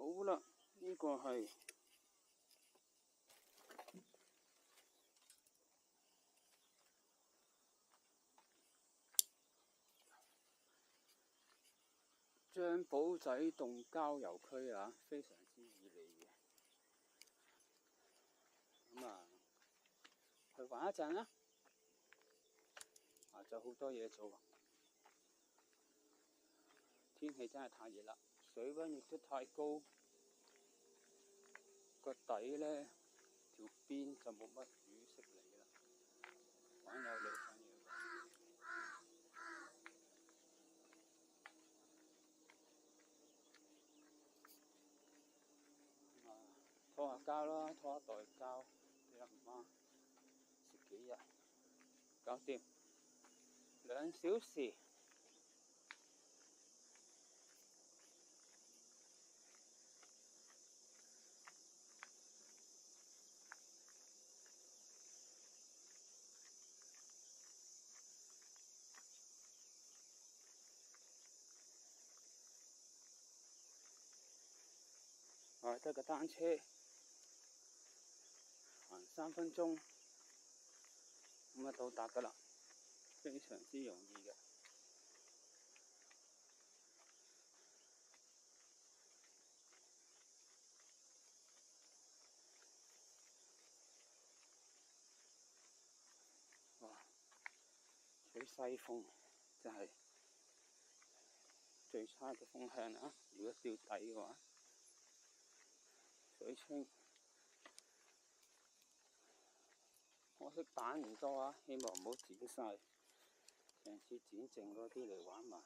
好啦，呢個係張寶仔洞郊遊區啊，非常之易嚟嘅。咁啊，去玩一陣啦。下晝好多嘢做，天氣真係太熱啦，水溫亦都太高，個底呢條邊就冇乜魚食嚟啦。玩有你份嘢。拖下膠啦，拖一袋膠俾阿媽食幾日，搞掂2小時。得個單車行3分鐘咁啊到達㗎啦，非常之容易嘅。哇！吹西風真係最差嘅風向啊！如果掉底嘅話，水清。可惜板唔多啊，希望唔好剪晒，上次剪剩嗰啲嚟玩埋。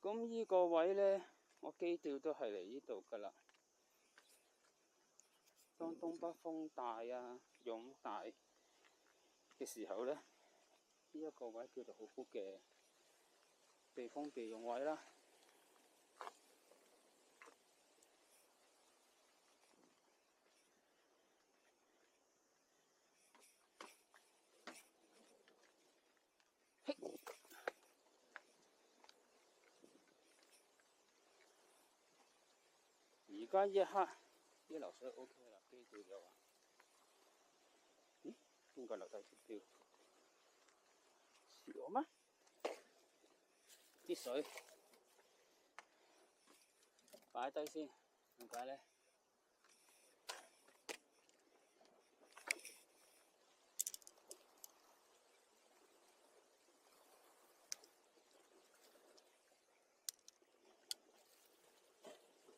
咁呢個位呢，我基調都係嚟呢度㗎啦。當東北風大啊、湧大嘅時候呢，呢一個位叫做好好嘅避風避用位啦。而家一刻啲流水 OK 啦，基調有啊。咦？邊個留低條標？少咩？啲水擺低先，點解呢？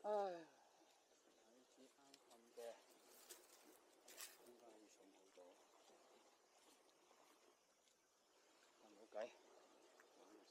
唉，睇支啱冚嘅，應該要重好多，但冇計，玩下先。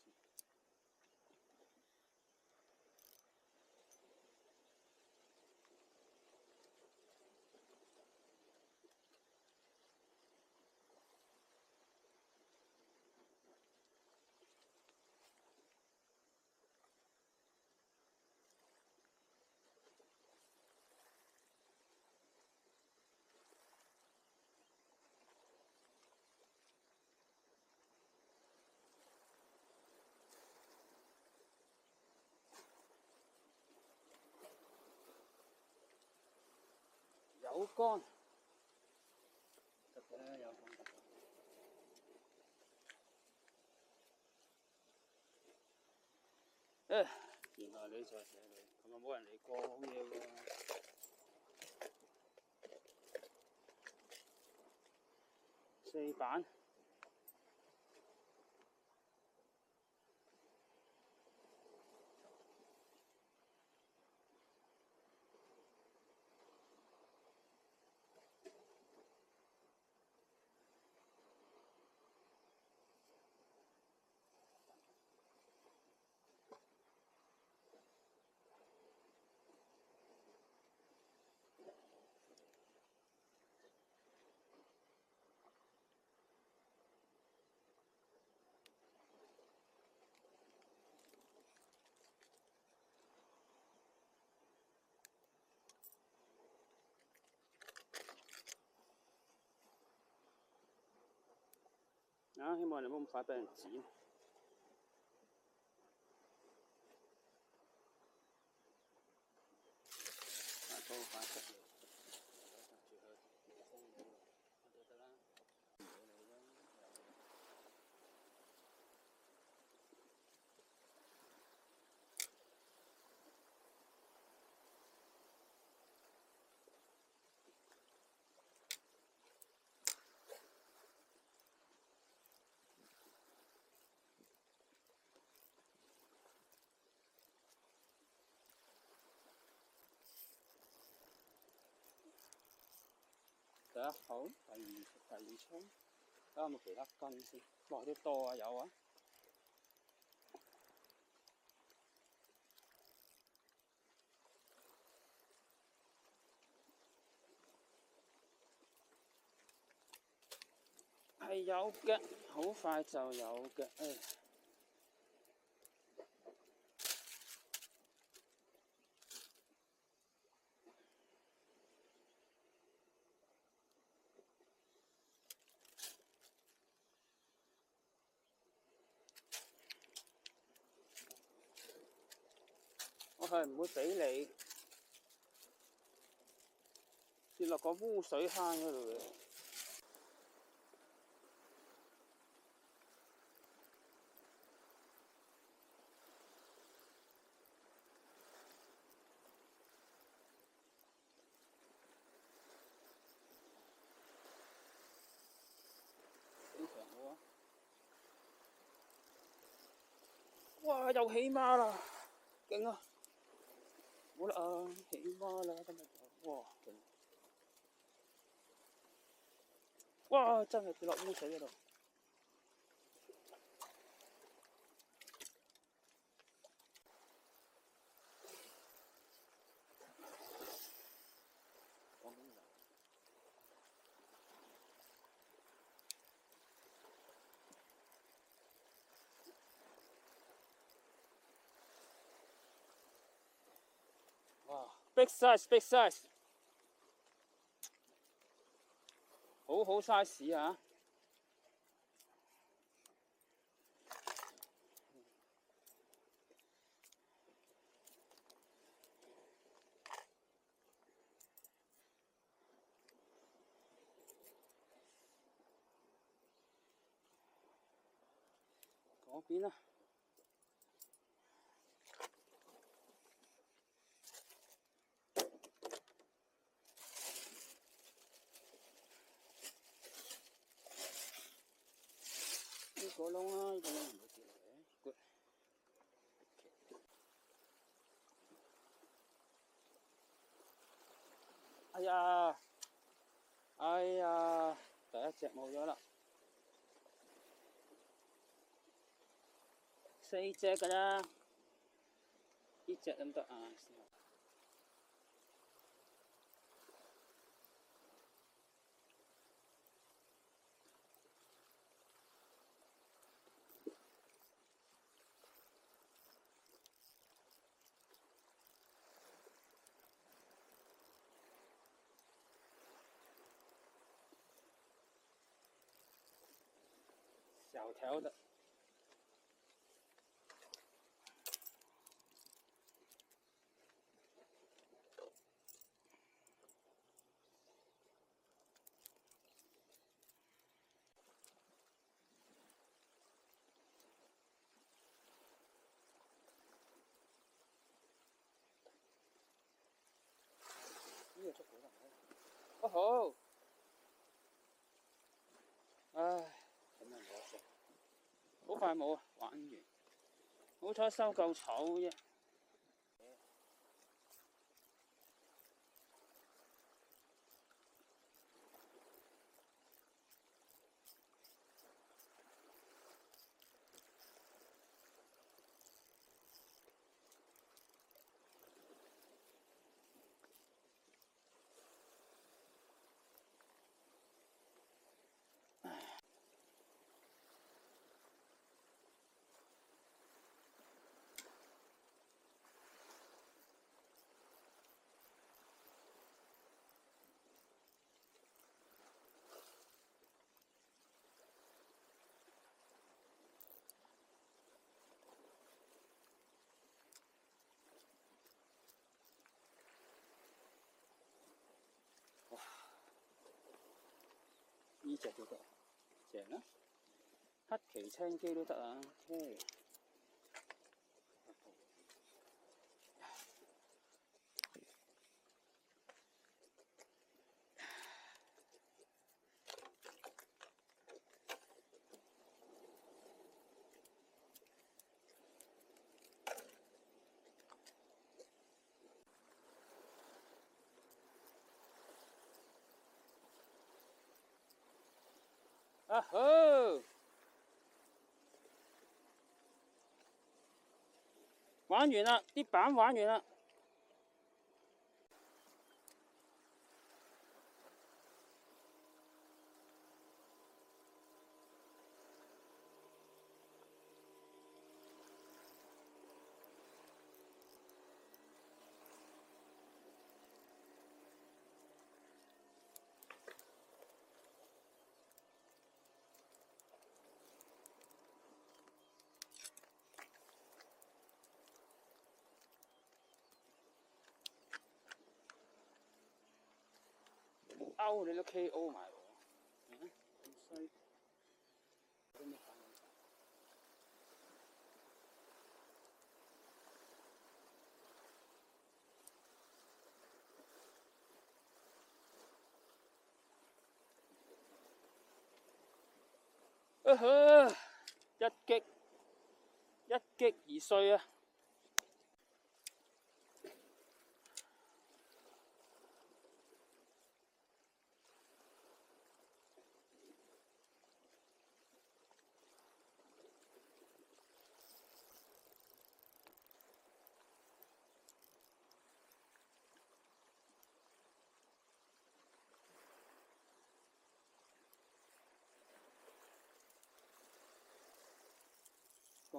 有乾得嘅，有乾得。原來你在這裏，琴日冇人嚟過，好嘢喎。4板。希望你唔好咁快俾人剪。都快出嚟，住佢風到都得啦，唔理你啦。第一口，第二槍，睇下有冇其他根先。哇！啲多啊，有啊。係有嘅，好快就有嘅。我係唔會俾你跌落個污水坑嗰度嘅。哇！又起孖啦，勁啊！好啦啊，起孖啦今日就，哇勁！哇！真係跌落污水嗰度。哇 ！big size，big size， 好 size 啊！嗰邊啊！呢個窿啦，呢個窿唔會跌嘅。Good。哎呀！哎呀！第一隻冇咗啦，4隻㗎啦，呢隻得唔得啊？小條的。呢個捉到啦！哦好，唉，咁樣冇食，好快冇啊，玩完。好彩收夠草啫。呢隻都得，正啦。黑旗青機都得啊。OK。啊好，玩完啦，啲板玩完啦。勾你都 KO 埋喎，咁衰，都咩反應？啊哈！一擊而碎啊！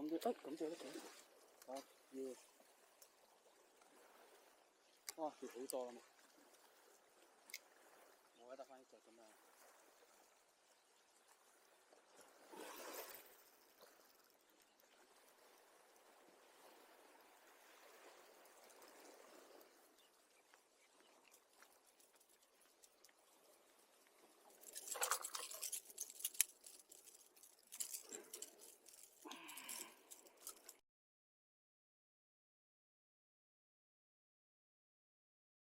咁就得嘅。啊要，哇，要好多啦嘛，我得翻呢隻咁樣。